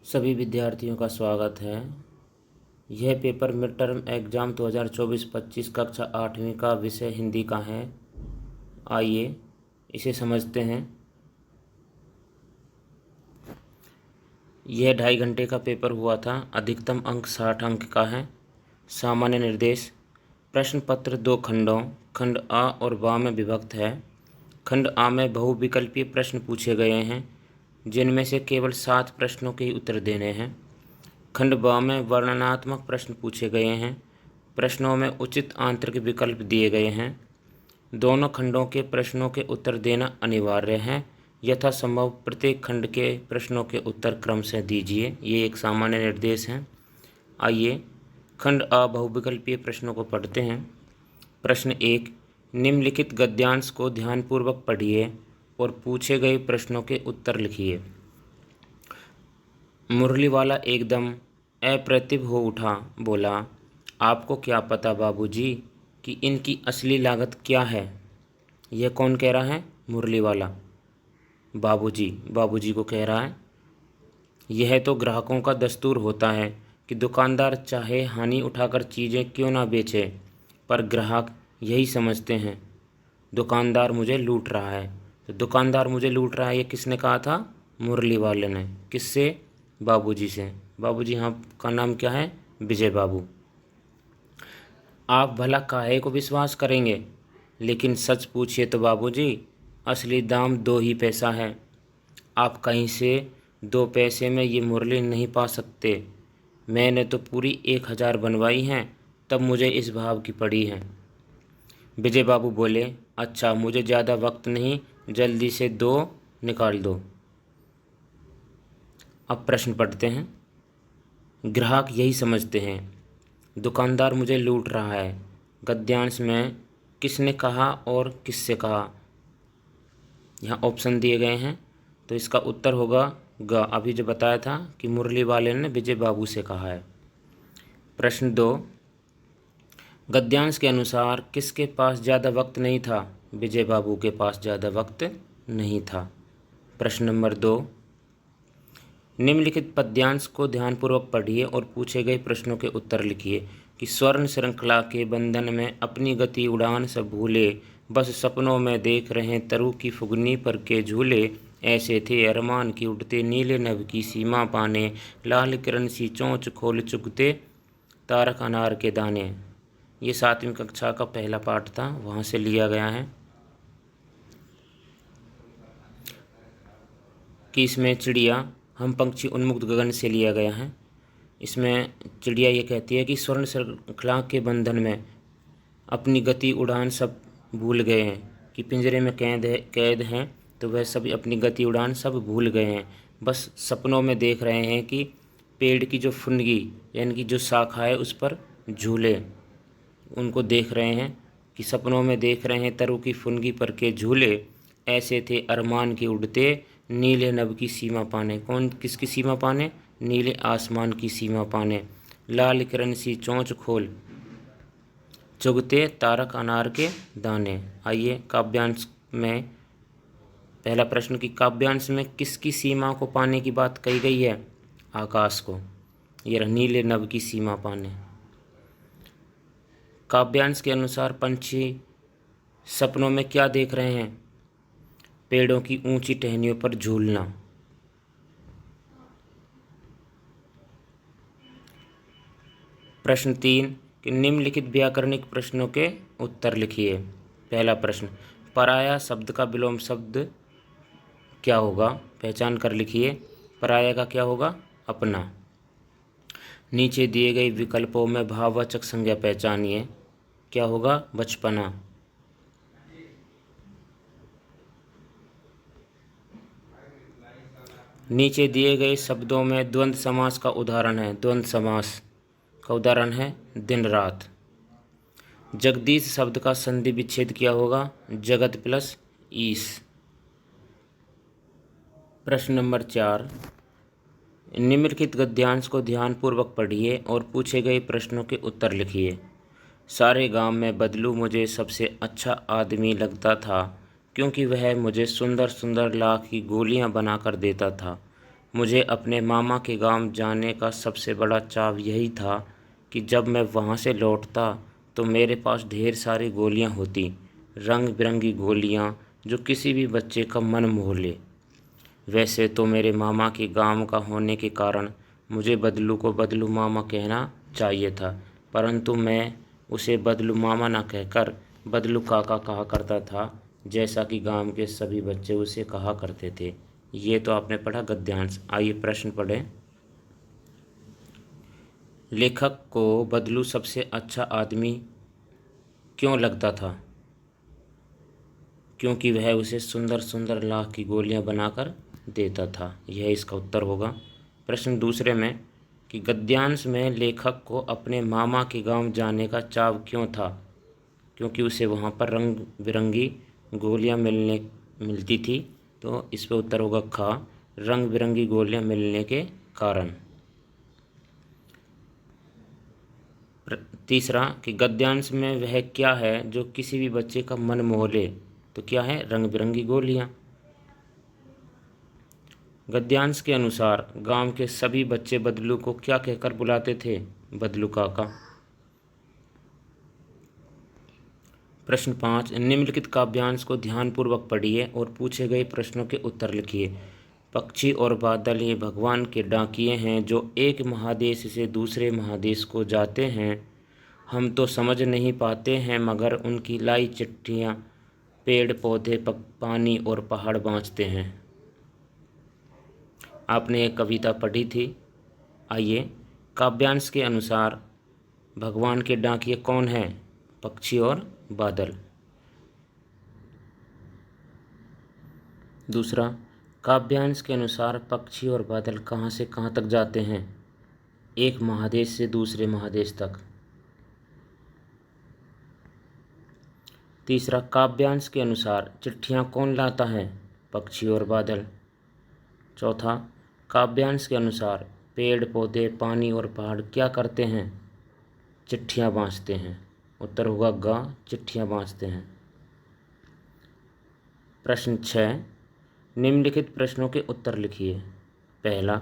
सभी विद्यार्थियों का स्वागत है। यह पेपर मिड टर्म एग्ज़ाम 2024-25 कक्षा 8वीं का विषय हिंदी का है। आइए इसे समझते हैं। यह 2.5 घंटे का पेपर हुआ था। अधिकतम अंक 60 अंक का है। सामान्य निर्देश: प्रश्न पत्र 2 खंडों खंड आ और बा में विभक्त है। खंड आ में बहुविकल्पीय प्रश्न पूछे गए हैं, जिनमें से केवल 7 प्रश्नों के ही उत्तर देने हैं। खंड ब में वर्णनात्मक प्रश्न पूछे गए हैं। प्रश्नों में उचित आंतरिक विकल्प दिए गए हैं। दोनों खंडों के प्रश्नों के उत्तर देना अनिवार्य है। यथासंभव प्रत्येक खंड के प्रश्नों के उत्तर क्रम से दीजिए। ये एक सामान्य निर्देश है। आइए खंड अ बहुविकल्पीय प्रश्नों को पढ़ते हैं। प्रश्न 1, निम्नलिखित गद्यांश को ध्यानपूर्वक पढ़िए और पूछे गए प्रश्नों के उत्तर लिखिए। मुरली वाला एकदम अप्रतिभ हो उठा, बोला, आपको क्या पता बाबूजी कि इनकी असली लागत क्या है? यह कौन कह रहा है? मुरली वाला बाबूजी को कह रहा है। यह तो ग्राहकों का दस्तूर होता है कि दुकानदार चाहे हानि उठाकर चीज़ें क्यों ना बेचे, पर ग्राहक यही समझते हैं दुकानदार मुझे लूट रहा है। तो दुकानदार मुझे लूट रहा है, ये किसने कहा था? मुरली वाले ने। किससे? बाबूजी से। बाबूजी यहाँ का नाम क्या है? विजय बाबू। आप भला काहे को विश्वास करेंगे, लेकिन सच पूछिए तो बाबूजी, असली दाम 2 ही पैसा है। आप कहीं से 2 पैसे में ये मुरली नहीं पा सकते। मैंने तो पूरी 1000 बनवाई हैं, तब मुझे इस भाव की पड़ी है। विजय बाबू बोले, अच्छा मुझे ज़्यादा वक्त नहीं, जल्दी से 2 निकाल दो। अब प्रश्न पढ़ते हैं। ग्राहक यही समझते हैं दुकानदार मुझे लूट रहा है। गद्यांश में किसने कहा और किससे कहा? यहाँ ऑप्शन दिए गए हैं, तो इसका उत्तर होगा ग। अभी जो बताया था कि मुरली वाले ने विजय बाबू से कहा है। प्रश्न 2, गद्यांश के अनुसार किसके पास ज़्यादा वक्त नहीं था? विजय बाबू के पास ज़्यादा वक्त नहीं था। प्रश्न नंबर 2, निम्नलिखित पद्यांश को ध्यानपूर्वक पढ़िए और पूछे गए प्रश्नों के उत्तर लिखिए कि स्वर्ण श्रृंखला के बंधन में अपनी गति उड़ान सब भूले, बस सपनों में देख रहे तरु की फुगनी पर के झूले, ऐसे थे अरमान की उड़ते नीले नभ की सीमा पाने, लाल किरण सी चोंच खोल चुगते तारक अनार के दाने। ये 7वीं कक्षा का पहला पाठ था, वहाँ से लिया गया है कि इसमें चिड़िया हम पंक्षी उन्मुक्त गगन से लिया गया है। इसमें चिड़िया ये कहती है कि स्वर्ण श्रृंखला के बंधन में अपनी गति उड़ान सब भूल गए हैं, कि पिंजरे में कैद हैं तो वह सभी अपनी गति उड़ान सब भूल गए हैं। बस सपनों में देख रहे हैं कि पेड़ की जो फुनगी यानी कि जो शाखा है उस पर झूले, उनको देख रहे हैं कि सपनों में देख रहे हैं तरु की फुनगी पर के झूले, ऐसे थे अरमान के उड़ते नीले नभ की सीमा पाने। कौन किसकी सीमा पाने? नीले आसमान की सीमा पाने। लाल किरण सी चोंच खोल चुगते तारक अनार के दाने। आइए काव्यांश में पहला प्रश्न कि काव्यांश में किसकी सीमा को पाने की बात कही गई है? आकाश को। ये नीले नभ की सीमा पाने। काव्यांश के अनुसार पंछी सपनों में क्या देख रहे हैं? पेड़ों की ऊंची टहनियों पर झूलना। प्रश्न 3 कि निम्नलिखित व्याकरणिक प्रश्नों के उत्तर लिखिए। पहला प्रश्न, पराया शब्द का विलोम शब्द क्या होगा? पहचान कर लिखिए। पराया का क्या होगा? अपना। नीचे दिए गए विकल्पों में भाववाचक संज्ञा पहचानिए। क्या होगा? बचपना। नीचे दिए गए शब्दों में द्वंद्व समास का उदाहरण है। द्वंद्व समास का उदाहरण है दिन रात। जगदीश शब्द का संधि विच्छेद क्या होगा? जगत प्लस ईश। प्रश्न नंबर 4, निम्नलिखित गद्यांश को ध्यानपूर्वक पढ़िए और पूछे गए प्रश्नों के उत्तर लिखिए। सारे गांव में बदलू मुझे सबसे अच्छा आदमी लगता था, क्योंकि वह मुझे सुंदर सुंदर लाख की गोलियां बनाकर देता था। मुझे अपने मामा के गांव जाने का सबसे बड़ा चाव यही था कि जब मैं वहां से लौटता तो मेरे पास ढेर सारी गोलियां होती, रंग बिरंगी गोलियां जो किसी भी बच्चे का मन मोह ले। वैसे तो मेरे मामा के गांव का होने के कारण मुझे बदलू को बदलू मामा कहना चाहिए था, परंतु मैं उसे बदलू मामा ना कहकर बदलू काका कहा करता था, जैसा कि गांव के सभी बच्चे उसे कहा करते थे। ये तो आपने पढ़ा गद्यांश। आइए प्रश्न पढ़ें। लेखक को बदलू सबसे अच्छा आदमी क्यों लगता था? क्योंकि वह उसे सुंदर सुंदर लाख की गोलियां बनाकर देता था। यह इसका उत्तर होगा। प्रश्न दूसरे में कि गद्यांश में लेखक को अपने मामा के गांव जाने का चाव क्यों था? क्योंकि उसे वहां पर रंग बिरंगी गोलियां मिलती थी। तो इस पर उत्तर होगा ख, रंग बिरंगी गोलियां मिलने के कारण। तीसरा कि गद्यांश में वह क्या है जो किसी भी बच्चे का मन मोह ले? तो क्या है? रंग बिरंगी गोलियां। गद्यांश के अनुसार गांव के सभी बच्चे बदलू को क्या कहकर बुलाते थे? बदलू काका। प्रश्न 5, निम्नलिखित काव्यांश को ध्यानपूर्वक पढ़िए और पूछे गए प्रश्नों के उत्तर लिखिए। पक्षी और बादल ये भगवान के डाकिये हैं जो एक महादेश से दूसरे महादेश को जाते हैं। हम तो समझ नहीं पाते हैं मगर उनकी लाई चिट्ठियाँ पेड़ पौधे पानी और पहाड़ बाँचते हैं। आपने एक कविता पढ़ी थी। आइए, काव्यांश के अनुसार भगवान के डाकिये कौन हैं? पक्षी और बादल। दूसरा, काव्यांश के अनुसार पक्षी और बादल कहाँ से कहाँ तक जाते हैं? एक महादेश से दूसरे महादेश तक। तीसरा, काव्यांश के अनुसार चिट्ठियाँ कौन लाता है? पक्षी और बादल। चौथा, काव्यांश के अनुसार पेड़ पौधे पानी और पहाड़ क्या करते हैं? चिट्ठियाँ बाँचते हैं। उत्तर होगा ग, चिट्ठियाँ बाँचते हैं। प्रश्न 6, निम्नलिखित प्रश्नों के उत्तर लिखिए। पहला,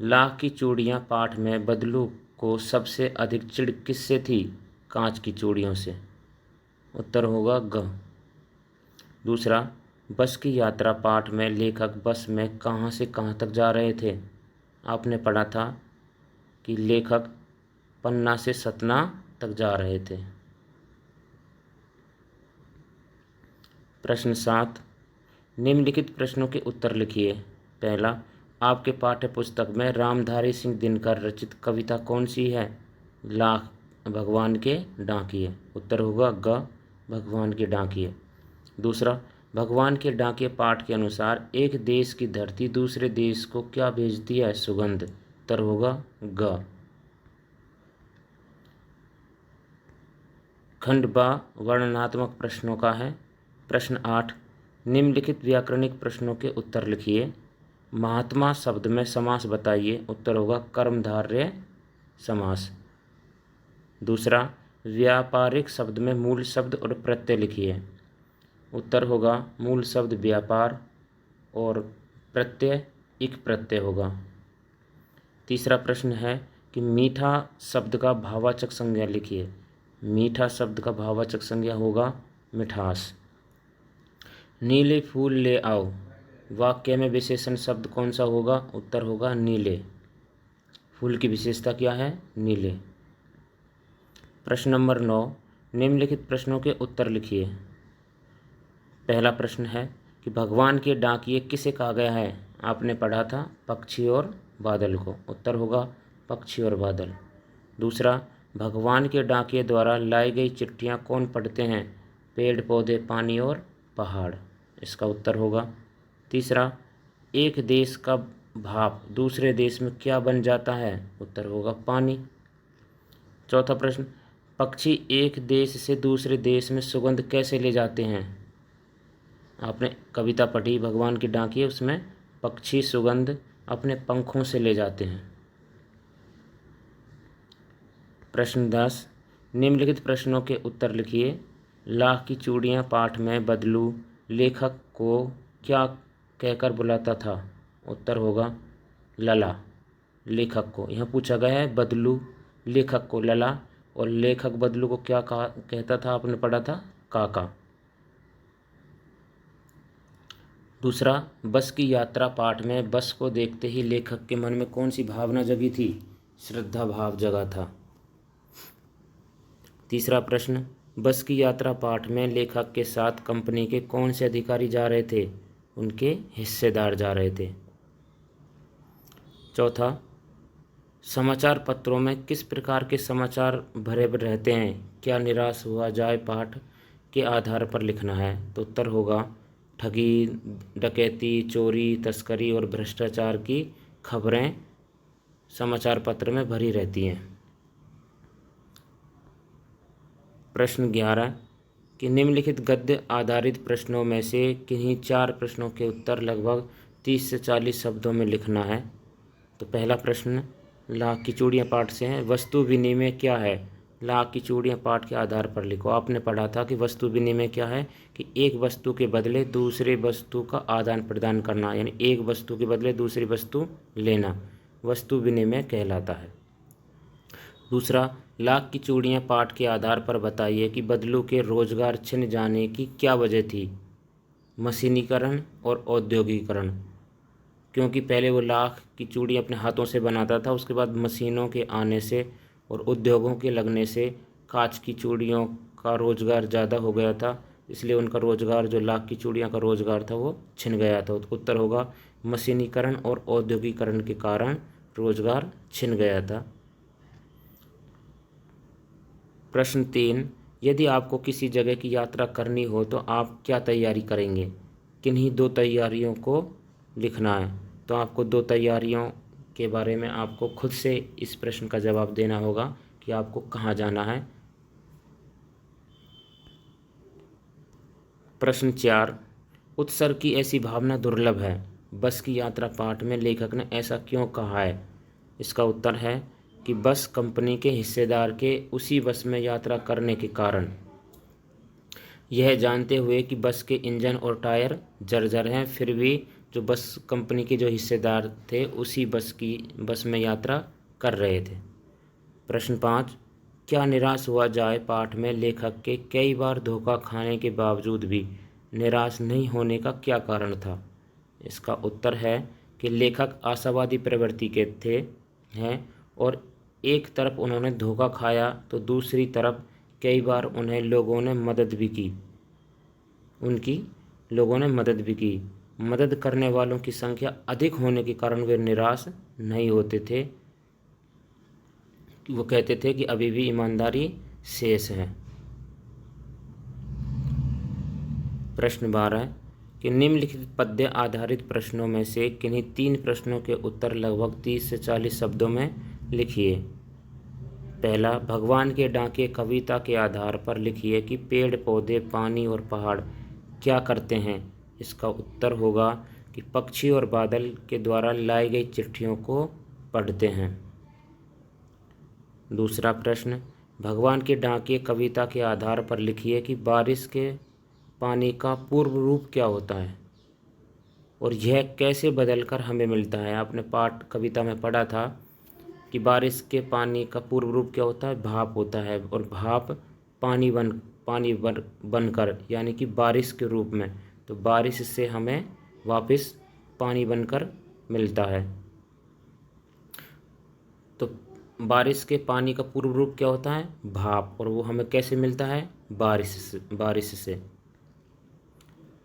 लाख की चूड़ियाँ पाठ में बदलू को सबसे अधिक चिढ़ किससे थी? कांच की चूड़ियों से। उत्तर होगा ग। दूसरा, बस की यात्रा पाठ में लेखक बस में कहाँ से कहाँ तक जा रहे थे? आपने पढ़ा था कि लेखक पन्ना से सतना तक जा रहे थे। प्रश्न 7, निम्नलिखित प्रश्नों के उत्तर लिखिए। पहला, आपके पाठ्य पुस्तक में रामधारी सिंह दिनकर रचित कविता कौन सी है? लाख भगवान के डाकिये। उत्तर होगा ग, भगवान के डाकिये। दूसरा, भगवान के डाकिये पाठ के अनुसार एक देश की धरती दूसरे देश को क्या भेजती है? सुगंध। उत्तर होगा ग। खंड ब वर्णनात्मक प्रश्नों का है। प्रश्न 8, निम्नलिखित व्याकरणिक प्रश्नों के उत्तर लिखिए। महात्मा शब्द में समास बताइए। उत्तर होगा कर्मधारय समास। दूसरा, व्यापारिक शब्द में मूल शब्द और प्रत्यय लिखिए। उत्तर होगा मूल शब्द व्यापार और प्रत्यय इक प्रत्यय होगा। तीसरा प्रश्न है कि मीठा शब्द का भाववाचक संज्ञा लिखिए। मीठा शब्द का भाववाचक संज्ञा होगा मिठास। नीले फूल ले आओ, वाक्य में विशेषण शब्द कौन सा होगा? उत्तर होगा नीले। फूल की विशेषता क्या है? नीले। प्रश्न नंबर 9, निम्नलिखित प्रश्नों के उत्तर लिखिए। पहला प्रश्न है कि भगवान के डाकिये किसे कहा गया है? आपने पढ़ा था पक्षी और बादल को। उत्तर होगा पक्षी और बादल। दूसरा, भगवान के डाकिये द्वारा लाई गई चिट्ठियाँ कौन पढ़ते हैं? पेड़ पौधे पानी और पहाड़। इसका उत्तर होगा। तीसरा, एक देश का भाप दूसरे देश में क्या बन जाता है? उत्तर होगा पानी। चौथा प्रश्न, पक्षी एक देश से दूसरे देश में सुगंध कैसे ले जाते हैं? आपने कविता पढ़ी भगवान के डाकिये, उसमें पक्षी सुगंध अपने पंखों से ले जाते हैं। प्रश्न 10, निम्नलिखित प्रश्नों के उत्तर लिखिए। लाख की चूड़ियाँ पाठ में बदलू लेखक को क्या कहकर बुलाता था? उत्तर होगा लला लेखक को। यहाँ पूछा गया है बदलू लेखक को लला, और लेखक बदलू को क्या कहा कहता था, आपने पढ़ा था काका। दूसरा, बस की यात्रा पाठ में बस को देखते ही लेखक के मन में कौन सी भावना जगी थी? श्रद्धा भाव जगा था। तीसरा प्रश्न, बस की यात्रा पाठ में लेखक के साथ कंपनी के कौन से अधिकारी जा रहे थे? उनके हिस्सेदार जा रहे थे। चौथा, समाचार पत्रों में किस प्रकार के समाचार भरे रहते हैं? क्या निराश हुआ जाए पाठ के आधार पर लिखना है? तो उत्तर होगा ठगी, डकैती, चोरी, तस्करी और भ्रष्टाचार की खबरें समाचार पत्र में भरी रहती हैं। प्रश्न 11, कि निम्नलिखित गद्य आधारित प्रश्नों में से किन्हीं 4 प्रश्नों के उत्तर लगभग 30 से 40 शब्दों में लिखना है। तो पहला प्रश्न लाख की चूड़ियाँ पाठ से है। वस्तु विनिमय क्या है? लाख की चूड़ियाँ पाठ के आधार पर लिखो। आपने पढ़ा था कि वस्तु विनिमय क्या है, कि एक वस्तु के बदले दूसरे वस्तु का आदान प्रदान करना, यानी एक वस्तु के बदले दूसरी वस्तु लेना वस्तु विनिमय कहलाता है। दूसरा, लाख की चूड़ियाँ पाठ के आधार पर बताइए कि बदलू के रोजगार छिन जाने की क्या वजह थी? मशीनीकरण और औद्योगिकरण। क्योंकि पहले वो लाख की चूड़ी अपने हाथों से बनाता था, उसके बाद मशीनों के आने से और उद्योगों के लगने से कांच की चूड़ियों का रोज़गार ज़्यादा हो गया था, इसलिए उनका रोज़गार, जो लाख की चूड़ियाँ का रोज़गार था, वो छिन गया था। तो उत्तर होगा मशीनीकरण और औद्योगिकरण के कारण रोज़गार छिन गया था। प्रश्न 3, यदि आपको किसी जगह की यात्रा करनी हो तो आप क्या तैयारी करेंगे? किन्हीं 2 तैयारियों को लिखना है। तो आपको 2 तैयारियों के बारे में आपको खुद से इस प्रश्न का जवाब देना होगा कि आपको कहाँ जाना है। प्रश्न 4, उत्सर्ग की ऐसी भावना दुर्लभ है। बस की यात्रा पाठ में लेखक ने ऐसा क्यों कहा है? इसका उत्तर है कि बस कंपनी के हिस्सेदार के उसी बस में यात्रा करने के कारण, यह जानते हुए कि बस के इंजन और टायर जर्जर हैं, फिर भी जो बस कंपनी के जो हिस्सेदार थे उसी बस में यात्रा कर रहे थे। प्रश्न 5, क्या निराश हुआ जाए पाठ में लेखक के कई बार धोखा खाने के बावजूद भी निराश नहीं होने का क्या कारण था? इसका उत्तर है कि लेखक आशावादी प्रवृत्ति के हैं, और एक तरफ उन्होंने धोखा खाया तो दूसरी तरफ कई बार उन्हें लोगों ने मदद भी की, मदद करने वालों की संख्या अधिक होने के कारण वे निराश नहीं होते थे। वो कहते थे कि अभी भी ईमानदारी शेष है। प्रश्न 12, कि निम्नलिखित पद्य आधारित प्रश्नों में से किन्हीं 3 प्रश्नों के उत्तर लगभग 30 से 40 शब्दों में लिखिए। पहला, भगवान के डाके कविता के आधार पर लिखिए कि पेड़ पौधे, पानी और पहाड़ क्या करते हैं? इसका उत्तर होगा कि पक्षी और बादल के द्वारा लाई गई चिट्ठियों को पढ़ते हैं। दूसरा प्रश्न, भगवान के डाके कविता के आधार पर लिखिए कि बारिश के पानी का पूर्व रूप क्या होता है और यह कैसे बदलकर हमें मिलता है। आपने पाठ कविता में पढ़ा था कि बारिश के पानी का पूर्व रूप क्या होता है? भाप होता है, और भाप पानी बनकर, यानी कि बारिश के रूप में, तो बारिश से हमें वापस पानी बनकर मिलता है। तो बारिश के पानी का पूर्व रूप क्या होता है? भाप, और वो हमें कैसे मिलता है? बारिश से।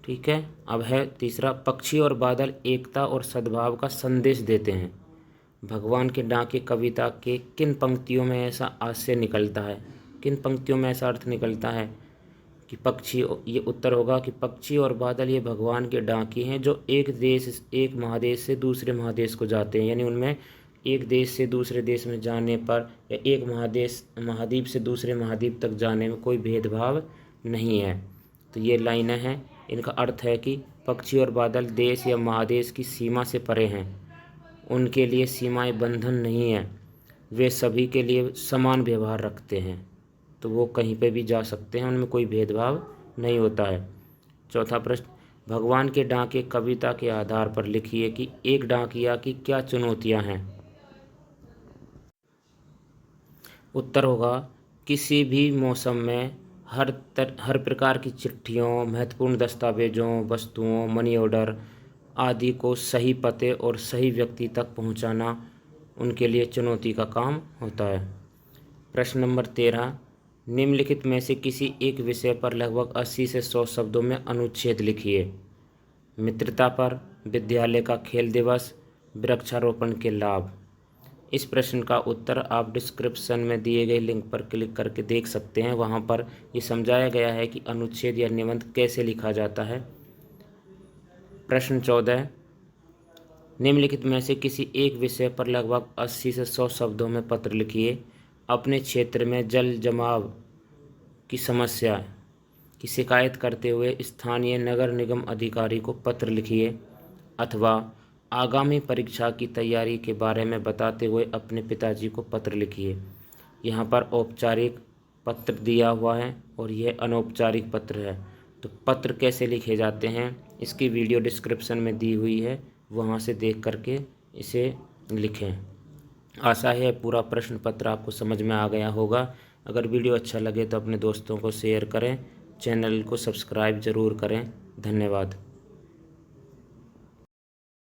ठीक है। अब है तीसरा, पक्षी और बादल एकता और सद्भाव का संदेश देते हैं। भगवान के डाके कविता के किन पंक्तियों में ऐसा आशय निकलता है, किन पंक्तियों में ऐसा अर्थ निकलता है कि पक्षी, ये उत्तर होगा कि पक्षी और बादल ये भगवान के डाके हैं जो एक महादेश से दूसरे महादेश को जाते हैं, यानी उनमें एक देश से दूसरे देश में जाने पर या एक महाद्वीप से दूसरे महाद्वीप तक जाने में कोई भेदभाव नहीं है। तो ये लाइनें हैं, इनका अर्थ है कि पक्षी और बादल देश या महादेश की सीमा से परे हैं, उनके लिए सीमाएं बंधन नहीं है, वे सभी के लिए समान व्यवहार रखते हैं, तो वो कहीं पे भी जा सकते हैं, उनमें कोई भेदभाव नहीं होता है। चौथा प्रश्न, भगवान के डाके कविता के आधार पर लिखिए कि एक डाकिया की क्या चुनौतियां हैं। उत्तर होगा, किसी भी मौसम में हर प्रकार की चिट्ठियों, महत्वपूर्ण दस्तावेजों, वस्तुओं, मनी ऑर्डर आदि को सही पते और सही व्यक्ति तक पहुंचाना उनके लिए चुनौती का काम होता है। प्रश्न नंबर 13, निम्नलिखित में से किसी एक विषय पर लगभग 80 से 100 शब्दों में अनुच्छेद लिखिए। मित्रता पर, विद्यालय का खेल दिवस, वृक्षारोपण के लाभ। इस प्रश्न का उत्तर आप डिस्क्रिप्शन में दिए गए लिंक पर क्लिक करके देख सकते हैं। वहां पर ये समझाया गया है कि अनुच्छेद या निबंध कैसे लिखा जाता है। प्रश्न 14, निम्नलिखित में से किसी एक विषय पर लगभग 80 से 100 शब्दों में पत्र लिखिए। अपने क्षेत्र में जल जमाव की समस्या की शिकायत करते हुए स्थानीय नगर निगम अधिकारी को पत्र लिखिए, अथवा आगामी परीक्षा की तैयारी के बारे में बताते हुए अपने पिताजी को पत्र लिखिए। यहाँ पर औपचारिक पत्र दिया हुआ है और यह अनौपचारिक पत्र है। तो पत्र कैसे लिखे जाते हैं इसकी वीडियो डिस्क्रिप्शन में दी हुई है, वहाँ से देख करके इसे लिखें। आशा है पूरा प्रश्न पत्र आपको समझ में आ गया होगा। अगर वीडियो अच्छा लगे तो अपने दोस्तों को शेयर करें, चैनल को सब्सक्राइब ज़रूर करें। धन्यवाद।